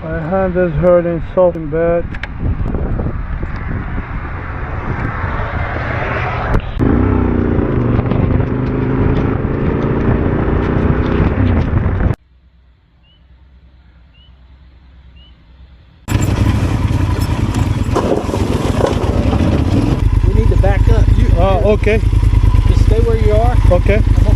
My hand is hurting so bad. We need to back up. Okay. Just stay where you are. Okay. I'm